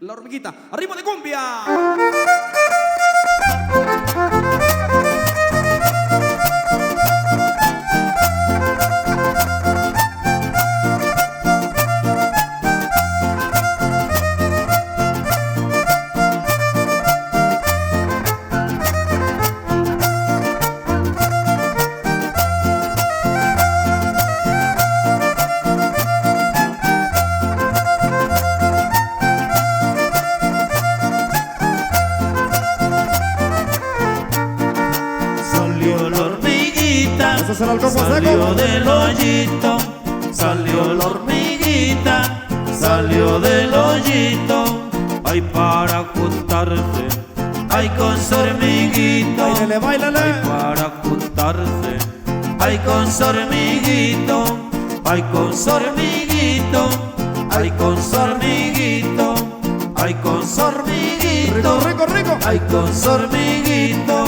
La hormiguita, arriba de cumbia. Salió del hoyito, salió la hormiguita, salió del hoyito, ay para juntarse, ay con su hormiguito, ay para juntarse, ay con su hormiguito, ay con su hormiguito, ay con su hormiguito, ay con su hormiguito, Rico, rico. ay con su hormiguito.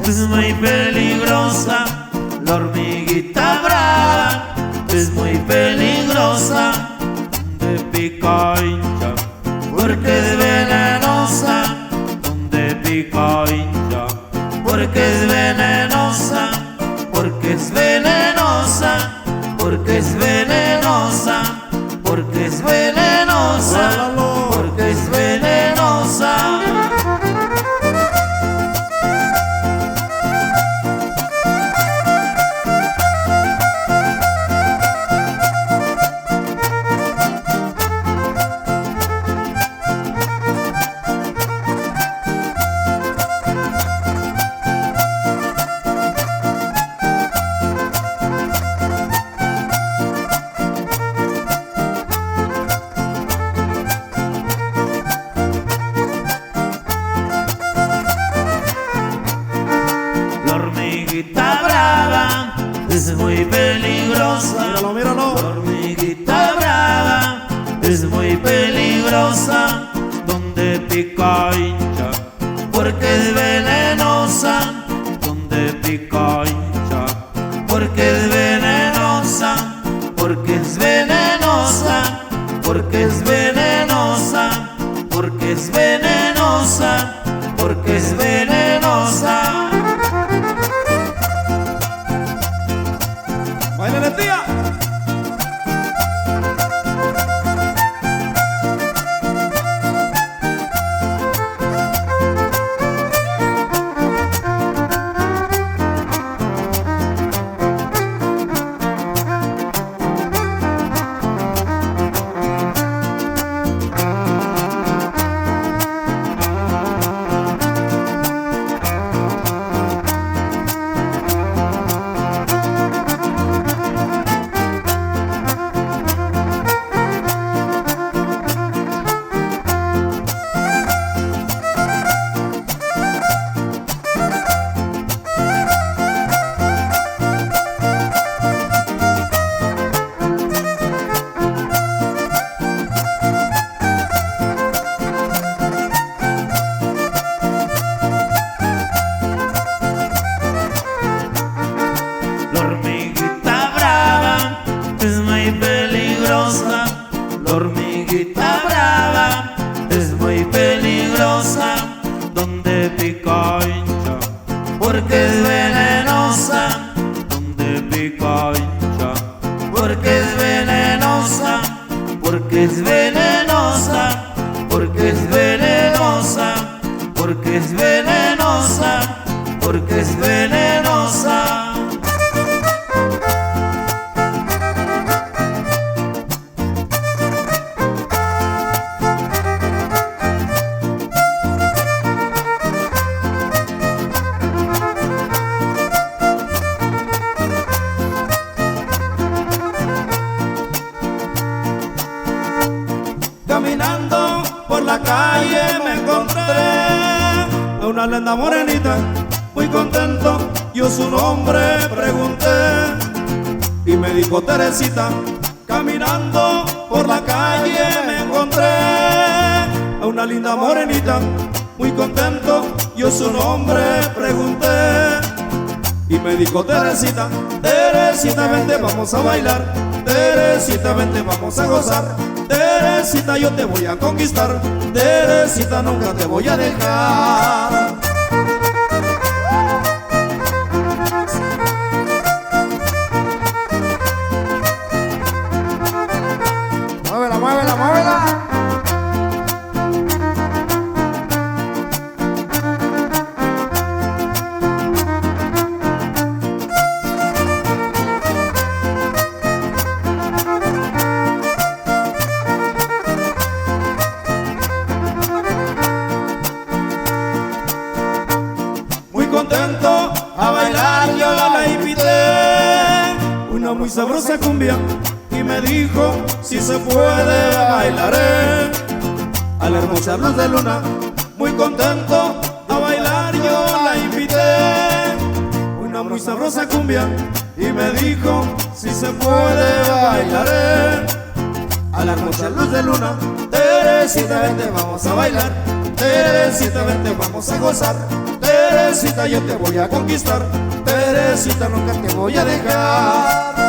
Es muy peligrosa, la hormiguita brava es muy peligrosa, donde pica hincha, porque es venenosa, donde pica hincha, porque es venenosa, porque es venenosa, porque es venenosa, porque es venenosa, porque es venenosa. Es muy peligrosa, Míralo, míralo. la hormiguita brava es muy peligrosa, donde pica hincha, porque es venenosa, donde pica hincha, porque es venenosa, porque es venenosa, porque es venenosa, porque es venenosa, porque es venenosa. ¡Báilale, tía! La hormiguita brava es muy peligrosa, la hormiguita brava es muy peligrosa, donde pica hincha, porque es venenosa, donde pica hincha, porque es venenosa, porque es venenosa, porque es venenosa, porque es venenosa, porque es venenosa. linda morenita, muy contento, yo su nombre pregunté y me dijo Teresita, caminando por la calle me encontré a una linda morenita, muy contento, yo su nombre pregunté y me dijo Teresita, Teresita vente vamos a bailar, Teresita vente vamos a gozar, Teresita yo te voy a conquistar, Teresita nunca te voy a dejar. Muévela, muévela, muévela. Muy contento a bailar yo la invité, una muy sabrosa cumbia y me dijo si se puede bailaré a la hermosa luz de luna. Muy contento a bailar yo la invité, una muy sabrosa cumbia y me dijo si se puede bailaré a la hermosa luz de luna. Teresita vente vamos a bailar, Teresita vente vamos a gozar, Teresita yo te voy a conquistar, Teresita nunca te voy a dejar.